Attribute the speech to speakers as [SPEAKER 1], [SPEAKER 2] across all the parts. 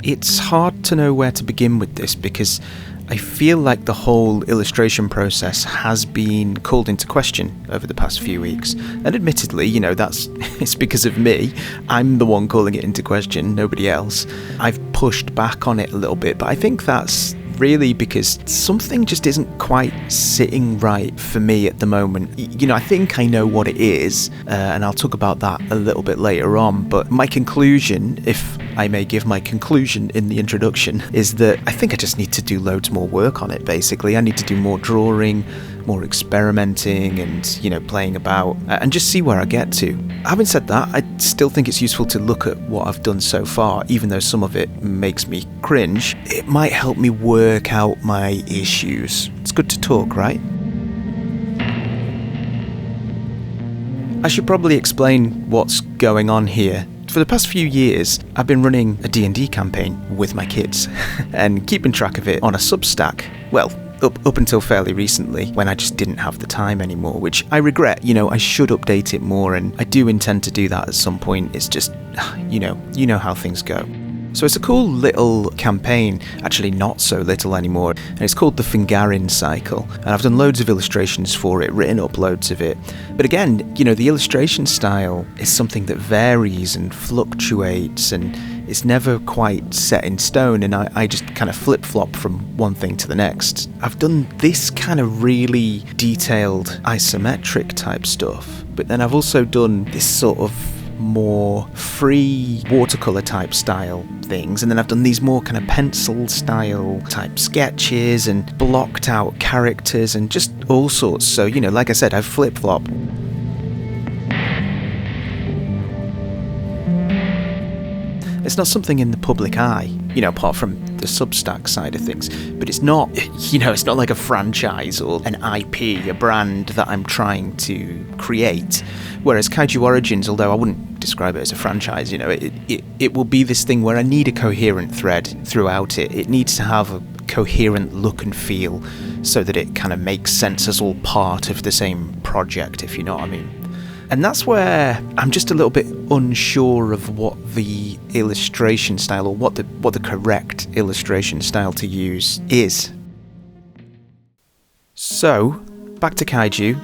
[SPEAKER 1] It's hard to know where to begin with this because I feel like the whole illustration process has been called into question over the past few weeks. And admittedly, it's because of me. I'm the one calling it into question, nobody else. I've pushed back on it a little bit, but I think that's really because something just isn't quite sitting right for me at the moment. I think I know what it is, and I'll talk about that a little bit later on, but my conclusion, if I may give my conclusion in the introduction, is that I think I just need to do loads more work on it, basically. I need to do more drawing, more experimenting and, playing about and just see where I get to. Having said that, I still think it's useful to look at what I've done so far, even though some of it makes me cringe. It might help me work out my issues. It's good to talk, right? I should probably explain what's going on here. For the past few years, I've been running a D&D campaign with my kids and keeping track of it on a Substack. Well, up until fairly recently, when I just didn't have the time anymore, which I regret. I should update it more, and I do intend to do that at some point. It's just, you know how things go. So it's a cool little campaign, actually not so little anymore, and it's called the Fingarin Cycle, and I've done loads of illustrations for it, written up loads of it. But again, the illustration style is something that varies and fluctuates, and it's never quite set in stone, and I just kind of flip-flop from one thing to the next. I've done this kind of really detailed isometric type stuff, but then I've also done this sort of more free watercolor type style things, and then I've done these more kind of pencil style type sketches and blocked out characters and just all sorts. So like I said, I've flip-flop. It's not something in the public eye, apart from the Substack side of things, but it's not, it's not like a franchise or an IP, a brand that I'm trying to create. Whereas Kaiju Origins, although I wouldn't describe it as a franchise, it will be this thing where I need a coherent thread throughout it. It needs to have a coherent look and feel so that it kind of makes sense as all part of the same project, if you know what I mean. And that's where I'm just a little bit unsure of what the illustration style, or what the correct illustration style to use is. So, back to Kaiju.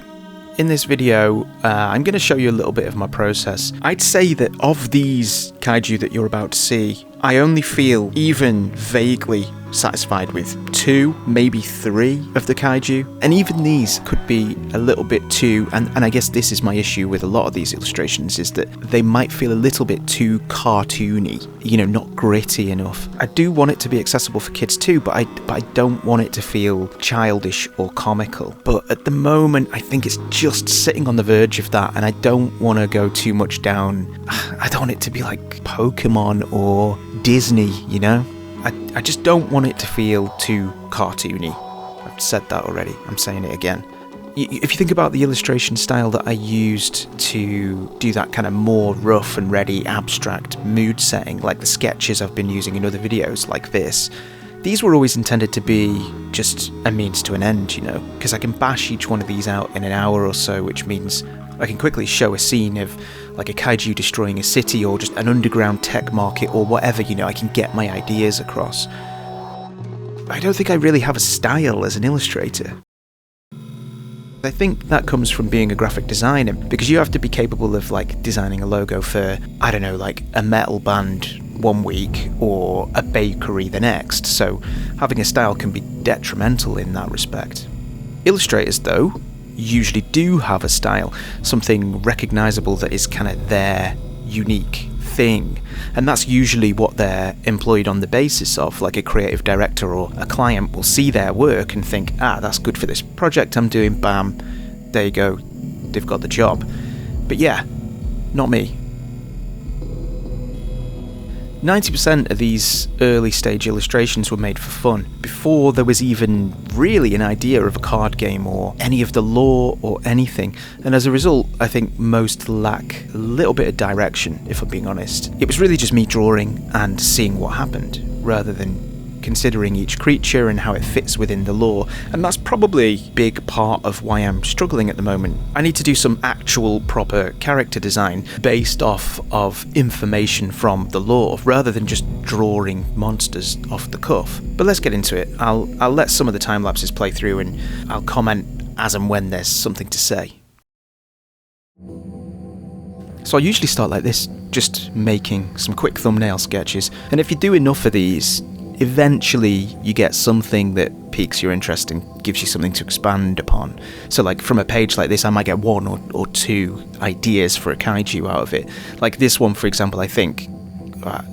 [SPEAKER 1] In this video, I'm going to show you a little bit of my process. I'd say that of these Kaiju that you're about to see, I only feel even vaguely satisfied with 2, maybe 3 of the Kaiju, and even these could be a little bit too, and I guess this is my issue with a lot of these illustrations, is that they might feel a little bit too cartoony, not gritty enough. I do want it to be accessible for kids too, but I don't want it to feel childish or comical. But at the moment, I think it's just sitting on the verge of that, and I don't want to go too much down. I don't want it to be like Pokemon or Disney, I just don't want it to feel too cartoony. I've said that already, I'm saying it again. If you think about the illustration style that I used to do that kind of more rough and ready abstract mood setting, like the sketches I've been using in other videos like this, these were always intended to be just a means to an end, because I can bash each one of these out in an hour or so, which means I can quickly show a scene of like a kaiju destroying a city or just an underground tech market or whatever, I can get my ideas across. I don't think I really have a style as an illustrator. I think that comes from being a graphic designer, because you have to be capable of designing a logo for, a metal band one week or a bakery the next, so having a style can be detrimental in that respect. Illustrators, though, usually do have a style, something recognizable that is kind of their unique thing, and that's usually what they're employed on the basis of. Like a creative director or a client will see their work and think, that's good for this project I'm doing, bam, there you go, they've got the job. But yeah, not me. 90% of these early stage illustrations were made for fun, before there was even really an idea of a card game or any of the lore or anything, and as a result I think most lack a little bit of direction, if I'm being honest. It was really just me drawing and seeing what happened, rather than considering each creature and how it fits within the lore, and that's probably a big part of why I'm struggling at the moment. I need to do some actual proper character design based off of information from the lore, rather than just drawing monsters off the cuff. But let's get into it. I'll let some of the time lapses play through, and I'll comment as and when there's something to say. So I usually start like this, just making some quick thumbnail sketches, and if you do enough of these, eventually you get something that piques your interest and gives you something to expand upon. So like from a page like this, I might get one or two ideas for a kaiju out of it. Like this one, for example, I think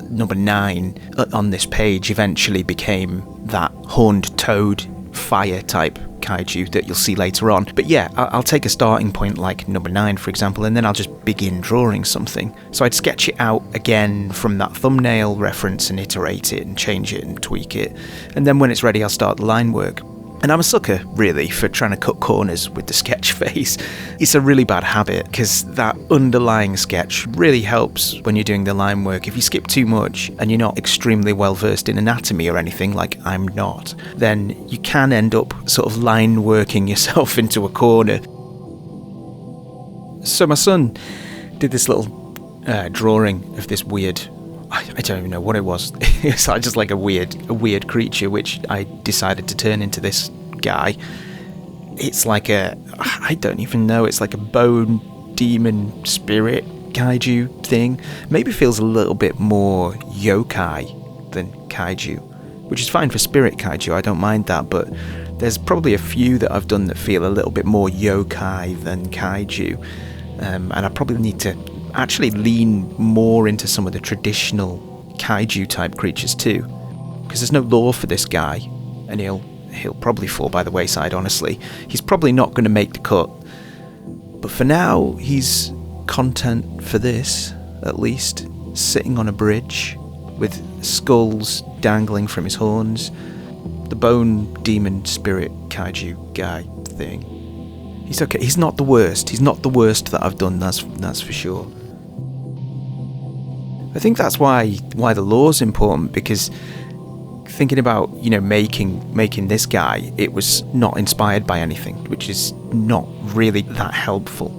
[SPEAKER 1] number 9 on this page eventually became that horned toad fire type kaiju that you'll see later on. But yeah, I'll take a starting point like number 9, for example, and then I'll just begin drawing something. So I'd sketch it out again from that thumbnail reference and iterate it and change it and tweak it. And then when it's ready, I'll start the line work. And I'm a sucker, really, for trying to cut corners with the sketch phase. It's a really bad habit, because that underlying sketch really helps when you're doing the line work. If you skip too much, and you're not extremely well versed in anatomy or anything, like I'm not, then you can end up sort of line working yourself into a corner. So my son did this little drawing of this weird, I don't even know what it was. It's just like a weird creature, which I decided to turn into this guy. It's like I don't even know, it's like a bone demon spirit kaiju thing. Maybe feels a little bit more yokai than kaiju, which is fine for spirit kaiju, I don't mind that, but there's probably a few that I've done that feel a little bit more yokai than kaiju, and I probably need to actually lean more into some of the traditional kaiju type creatures too, because there's no lore for this guy, and he'll probably fall by the wayside. Honestly, he's probably not going to make the cut, but for now he's content for this, at least, sitting on a bridge with skulls dangling from his horns, the bone demon spirit kaiju guy thing. He's okay. He's not the worst that I've done, that's for sure. I think that's why the lore's important, because thinking about, making this guy, it was not inspired by anything, which is not really that helpful.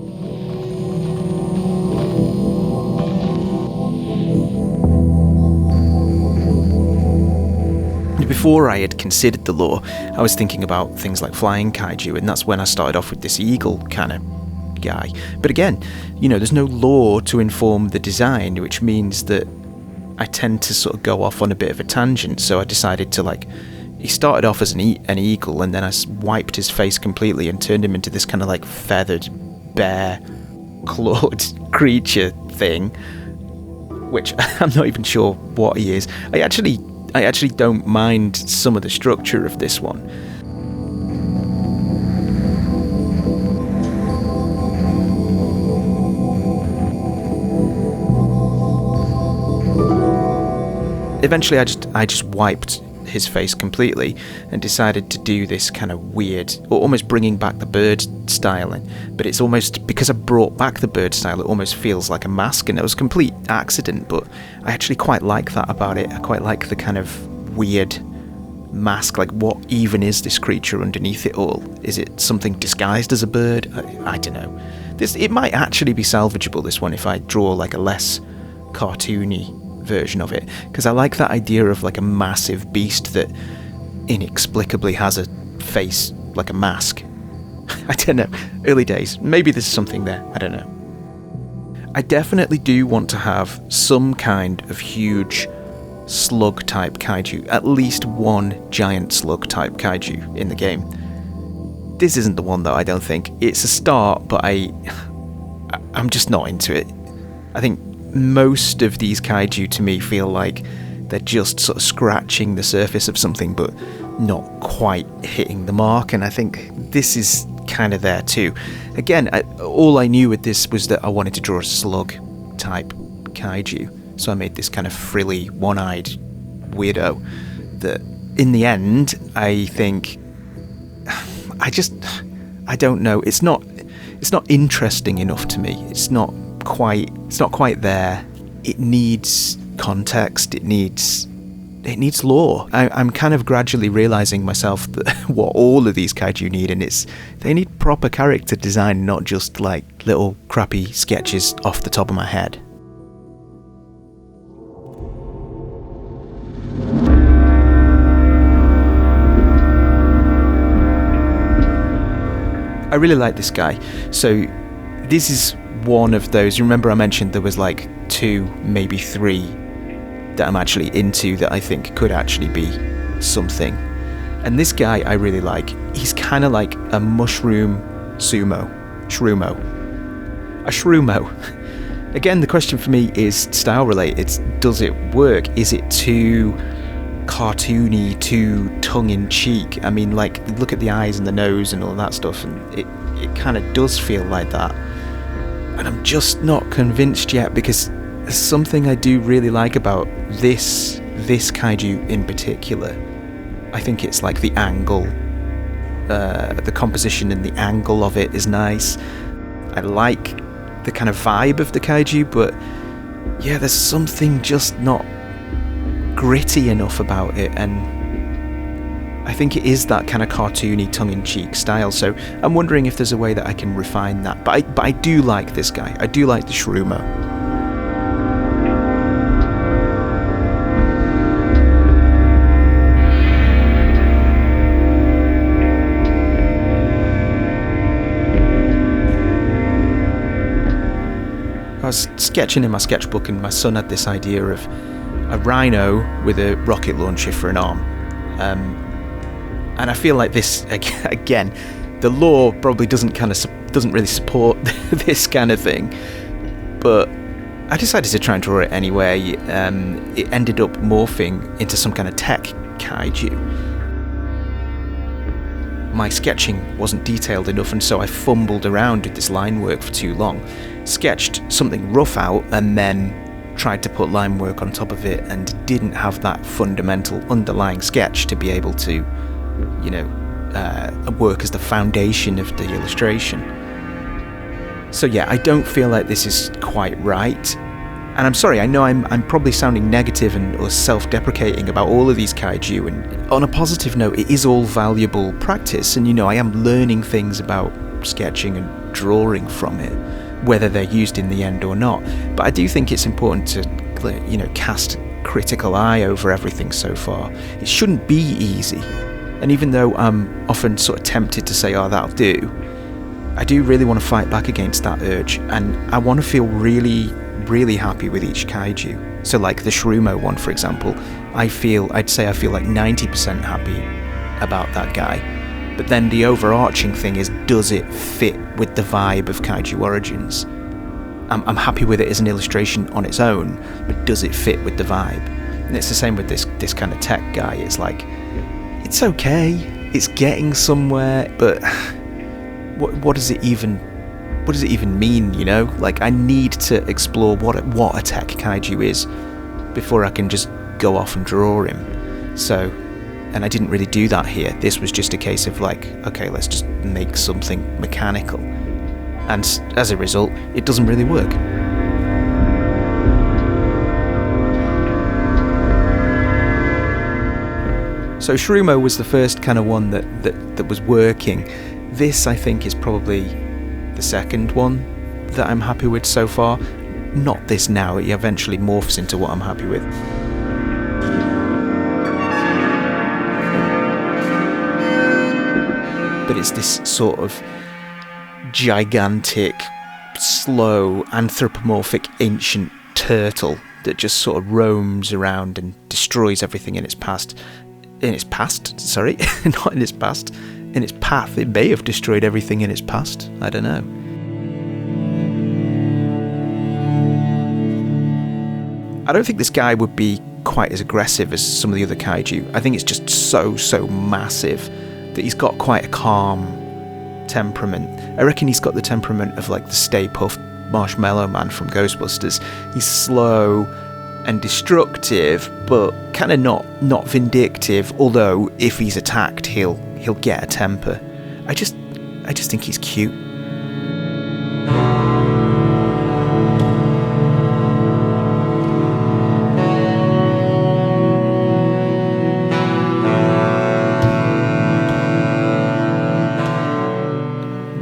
[SPEAKER 1] Before I had considered the lore, I was thinking about things like flying kaiju, and that's when I started off with this eagle kind of guy. But again, there's no lore to inform the design, which means that I tend to sort of go off on a bit of a tangent. So I decided to he started off as an eagle, and then I wiped his face completely and turned him into this kind of like feathered bear clawed creature thing, which I'm not even sure what he is. I actually don't mind some of the structure of this one. Eventually I just wiped his face completely and decided to do this kind of weird, or almost bringing back the bird styling, but it's almost, because I brought back the bird style, it almost feels like a mask, and it was a complete accident, but I actually quite like that about it. I quite like the kind of weird mask, like what even is this creature underneath it all? Is it something disguised as a bird? I don't know. It might actually be salvageable, this one, if I draw like a less cartoony version of it, because I like that idea of like a massive beast that inexplicably has a face like a mask. I don't know, early days, maybe there's something there, I don't know. I definitely do want to have some kind of huge slug type kaiju, at least one giant slug type kaiju in the game. This isn't the one though, I don't think. It's a start, but I'm just not into it. I think most of these kaiju to me feel like they're just sort of scratching the surface of something but not quite hitting the mark, and I think this is kind of there too. Again, all I knew with this was that I wanted to draw a slug type kaiju, so I made this kind of frilly one-eyed weirdo that in the end I think I don't know, it's not interesting enough to me. It's not quite there. It needs context, it needs needs lore. I'm kind of gradually realizing myself that what all of these kaiju need, and they need proper character design, not just like little crappy sketches off the top of my head. I really like this guy. So this is one of those, you remember I mentioned there was like 2, maybe 3 that I'm actually into that I think could actually be something. And this guy I really like. He's kind of like a mushroom shrumo. A shrumo. Again, the question for me is style related. Does it work? Is it too cartoony, too tongue-in-cheek? I mean, like, look at the eyes and the nose and all that stuff, and it kind of does feel like that. And I'm just not convinced yet, because there's something I do really like about this kaiju in particular. I think it's like the angle, the composition and the angle of it is nice. I like the kind of vibe of the kaiju, but yeah, there's something just not gritty enough about it, and I think it is that kind of cartoony, tongue-in-cheek style. So I'm wondering if there's a way that I can refine that. But I do like this guy. I do like the shrumo. I was sketching in my sketchbook, and my son had this idea of a rhino with a rocket launcher for an arm. And I feel like this, again, the lore probably doesn't really support this kind of thing, but I decided to try and draw it anyway. It ended up morphing into some kind of tech kaiju. My sketching wasn't detailed enough, and so I fumbled around with this line work for too long. Sketched something rough out and then tried to put line work on top of it, and didn't have that fundamental underlying sketch to be able to, work as the foundation of the illustration. So yeah, I don't feel like this is quite right. And I'm sorry, I know I'm probably sounding negative or self-deprecating about all of these kaiju, and on a positive note, it is all valuable practice, and I am learning things about sketching and drawing from it, whether they're used in the end or not. But I do think it's important to, cast a critical eye over everything so far. It shouldn't be easy. And even though I'm often sort of tempted to say, oh, that'll do, I do really want to fight back against that urge, and I want to feel really, really happy with each kaiju. So like the shrumo one, for example, I'd say I feel like 90% happy about that guy. But then the overarching thing is, does it fit with the vibe of Kaiju Origins? I'm happy with it as an illustration on its own, but does it fit with the vibe? And it's the same with this kind of tech guy. It's like, it's okay, it's getting somewhere, but what does it even mean? Like, I need to explore what a tech kaiju is before I can just go off and draw him. So. And I didn't really do that here. This was just a case of like, okay, let's just make something mechanical. And as a result, it doesn't really work. So shrumo was the first kind of one that was working. This, I think, is probably the second one that I'm happy with so far. Not this now, it eventually morphs into what I'm happy with. But it's this sort of gigantic, slow, anthropomorphic, ancient turtle that just sort of roams around and destroys everything in its path. Not in its past. In its path. It may have destroyed everything in its past. I don't know. I don't think this guy would be quite as aggressive as some of the other kaiju. I think it's just so massive that he's got quite a calm temperament. I reckon he's got the temperament of like the Stay Puft Marshmallow Man from Ghostbusters. He's slow and destructive, but kind of not vindictive, although if he's attacked he'll get a temper. I just think he's cute.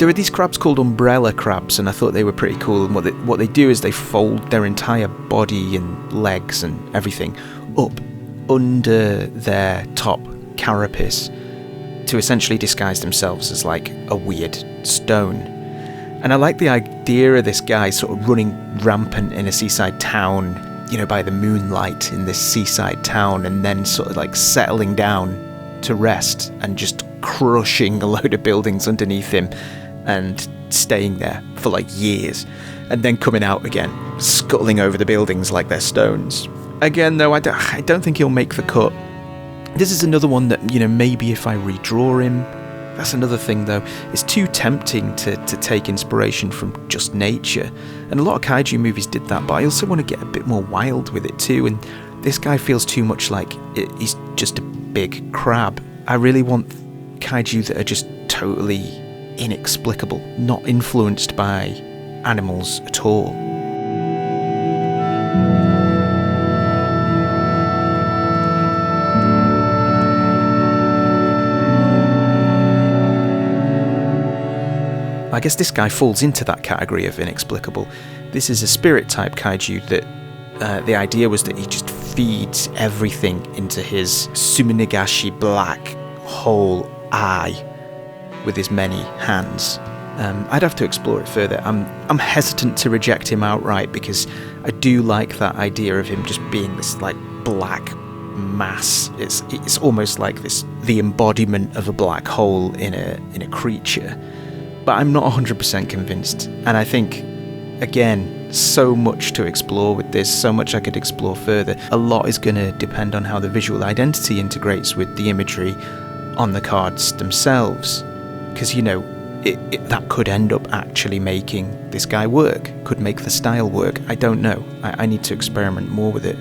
[SPEAKER 1] There are these crabs called umbrella crabs, and I thought they were pretty cool. And what they do is they fold their entire body and legs and everything up under their top carapace to essentially disguise themselves as like a weird stone. And I like the idea of this guy sort of running rampant in a seaside town, you know, by the moonlight in this seaside town, and then sort of like settling down to rest and just crushing a load of buildings underneath him and staying there for like years, and then coming out again, scuttling over the buildings like they're stones. Again, though, I don't think he'll make the cut. This is another one that, you know, maybe if I redraw him. That's another thing, though. It's too tempting to take inspiration from just nature. And a lot of kaiju movies did that, but I also want to get a bit more wild with it too. And this guy feels too much like he's just a big crab. I really want kaiju that are just totally inexplicable, not influenced by animals at all. I guess this guy falls into that category of inexplicable. This is a spirit type kaiju that the idea was that he just feeds everything into his Suminagashi black whole eye with his many hands. I'd have to explore it further. I'm hesitant to reject him outright because I do like that idea of him just being this like black mass. It's almost like the embodiment of a black hole in a creature. But I'm not 100% convinced, and I think, again, so much to explore with this, so much I could explore further. A lot is going to depend on how the visual identity integrates with the imagery on the cards themselves, because, you know, that could end up actually making this guy work, could make the style work. I don't know. I need to experiment more with it.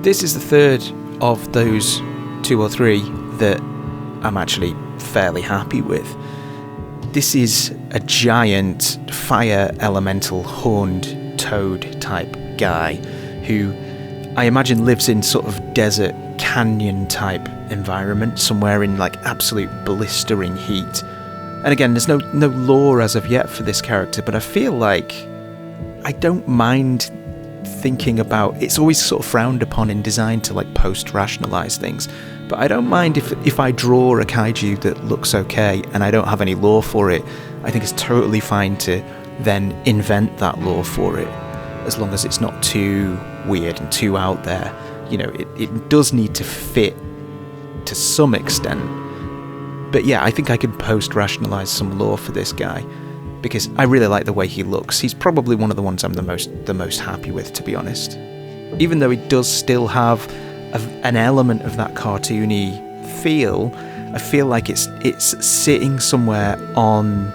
[SPEAKER 1] This is the third of those 2 or 3 that I'm actually fairly happy with. This is a giant fire elemental horned toad type guy who I imagine lives in sort of desert canyon type environment, somewhere in like absolute blistering heat. And again, there's no lore as of yet for this character, but I feel like I don't mind thinking about, it's always sort of frowned upon in design to like post-rationalize things, but I don't mind if I draw a kaiju that looks okay and I don't have any lore for it. I think it's totally fine to then invent that lore for it, as long as it's not too weird and too out there. You know, it does need to fit to some extent, but yeah, I think I can post-rationalize some lore for this guy, because I really like the way he looks. He's probably one of the ones I'm the most happy with, to be honest. Even though he does still have an element of that cartoony feel, I feel like it's sitting somewhere on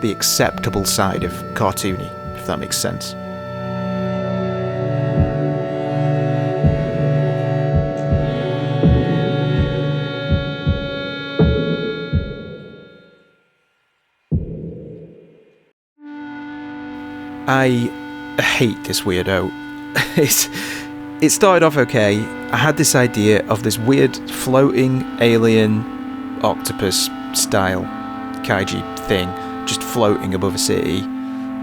[SPEAKER 1] the acceptable side of cartoony, if that makes sense. I hate this weirdo. It started off okay. I had this idea of this weird floating alien octopus style kaiju thing just floating above a city,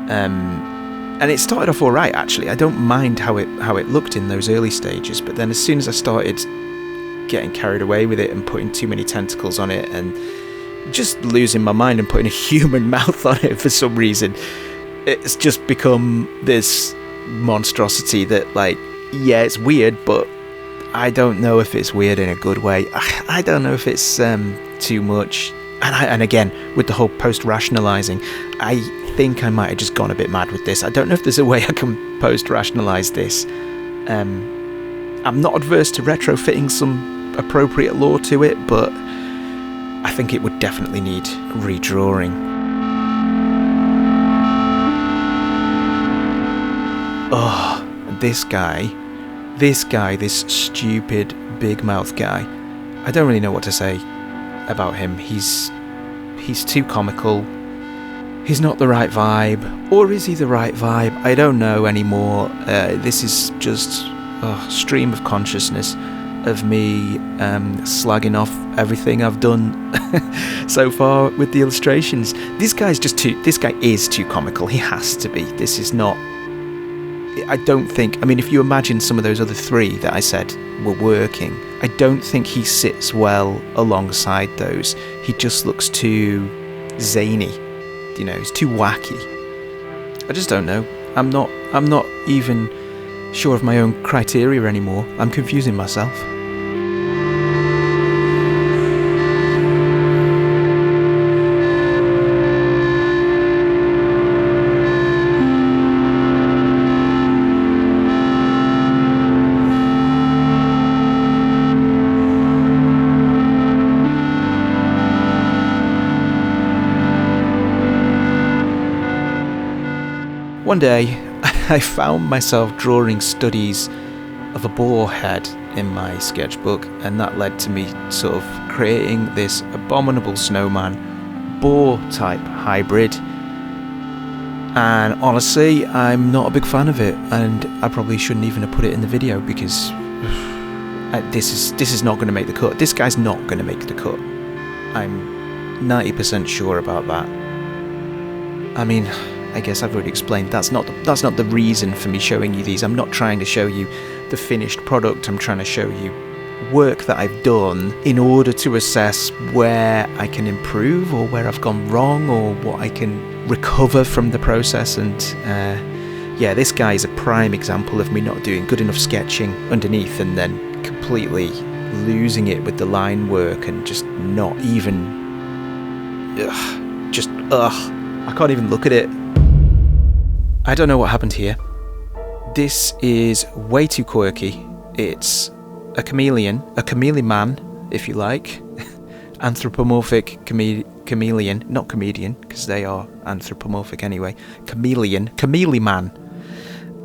[SPEAKER 1] and it started off alright actually. I don't mind how it looked in those early stages, but then as soon as I started getting carried away with it and putting too many tentacles on it and just losing my mind and putting a human mouth on it for some reason, it's just become this monstrosity that, like, yeah, it's weird, but I don't know if it's weird in a good way. I don't know if it's too much. And again, with the whole post-rationalizing, I think I might have just gone a bit mad with this. I don't know if there's a way I can post-rationalize this. I'm not adverse to retrofitting some appropriate lore to it, but I think it would definitely need redrawing. Oh, this guy, this stupid big mouth guy. I don't really know what to say about him. He's too comical. he's not the right vibe. Or is he the right vibe? I don't know anymore. This is just a stream of consciousness of me slagging off everything I've done so far with the illustrations. This guy is too comical. He has to be. This is not... I don't think... I mean, if you imagine some of those other three that I said were working, I don't think he sits well alongside those. He just looks too zany. You know, he's too wacky. I just don't know. I'm not even sure of my own criteria anymore. I'm confusing myself. One day, I found myself drawing studies of a boar head in my sketchbook, and that led to me sort of creating this abominable snowman boar type hybrid. And honestly, I'm not a big fan of it, and I probably shouldn't even have put it in the video because this is not going to make the cut. This guy's not going to make the cut. I'm 90% sure about that. I mean, I guess I've already explained that's not the reason for me showing you these. I'm not trying to show you the finished product. I'm trying to show you work that I've done in order to assess where I can improve or where I've gone wrong or what I can recover from the process. And yeah, this guy is a prime example of me not doing good enough sketching underneath and then completely losing it with the line work and just not even... I can't even look at it. I don't know what happened here. This is way too quirky. It's a chameleon man, if you like. Anthropomorphic chameleon, not comedian, because they are anthropomorphic anyway. Chameleon man.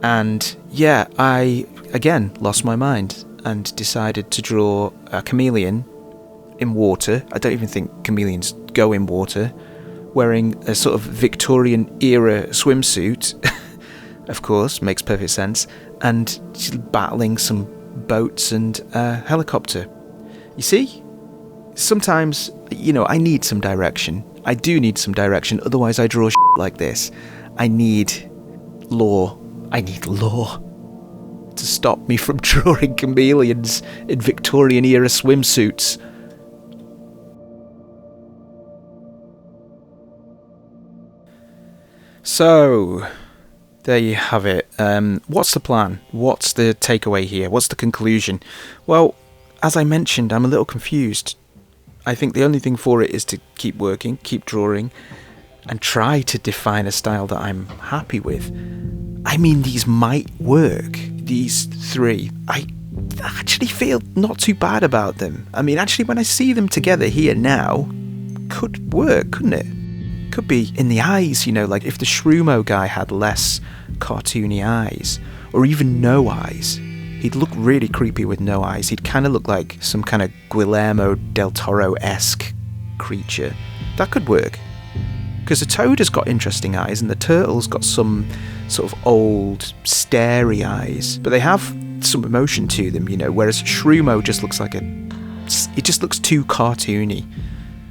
[SPEAKER 1] And yeah, I again lost my mind and decided to draw a chameleon in water. I don't even think chameleons go in water. Wearing a sort of Victorian era swimsuit, of course, makes perfect sense, and she's battling some boats and a helicopter. You see? Sometimes, you know, I need some direction. I do need some direction, otherwise I draw shit like this. I need law. I need law to stop me from drawing chameleons in Victorian era swimsuits. So, there you have it. What's the plan? What's the takeaway here? What's the conclusion? Well, as I mentioned, I'm a little confused. I think the only thing for it is to keep working, keep drawing, and try to define a style that I'm happy with. I mean, these might work. These three. I actually feel not too bad about them. I mean, actually, when I see them together here now, could work, couldn't it? Could be in the eyes, you know, like if the Shroomo guy had less cartoony eyes, or even no eyes. He'd look really creepy with no eyes. He'd kind of look like some kind of Guillermo del Toro-esque creature. That could work. Because the toad has got interesting eyes, and the turtle's got some sort of old, starey eyes. But they have some emotion to them, you know, whereas Shroomo just looks like it just looks too cartoony.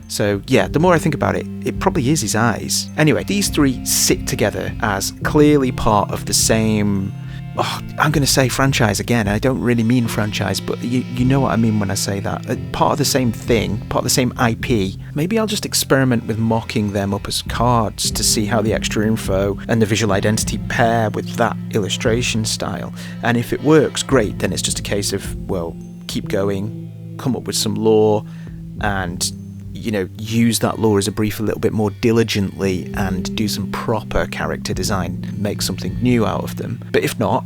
[SPEAKER 1] So yeah, the more I think about it, it probably is his eyes. Anyway, these three sit together as clearly part of the same... I'm going to say franchise again. I don't really mean franchise, but you know what I mean when I say that. Part of the same thing, part of the same IP. Maybe I'll just experiment with mocking them up as cards to see how the extra info and the visual identity pair with that illustration style. And if it works, great. Then it's just a case of, well, keep going, come up with some lore, and... you know, use that lore as a brief a little bit more diligently and do some proper character design, make something new out of them. But if not,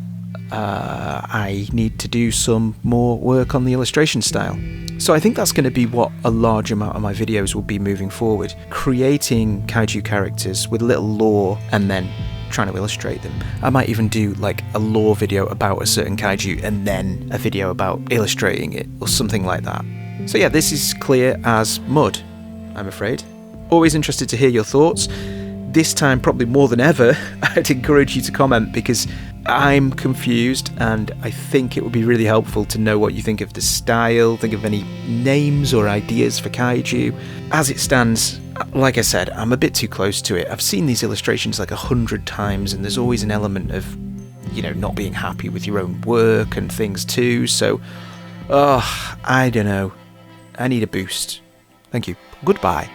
[SPEAKER 1] I need to do some more work on the illustration style. So I think that's going to be what a large amount of my videos will be moving forward, creating kaiju characters with a little lore and then trying to illustrate them. I might even do like a lore video about a certain kaiju and then a video about illustrating it or something like that. So yeah, this is clear as mud, I'm afraid. Always interested to hear your thoughts. this time, probably more than ever, I'd encourage you to comment, because I'm confused and I think it would be really helpful to know what you think of the style, think of any names or ideas for kaiju. As it stands, like I said, I'm a bit too close to it. I've seen these illustrations like 100 times, and there's always an element of, you know, not being happy with your own work and things too, so, I don't know. I need a boost. Thank you. Goodbye.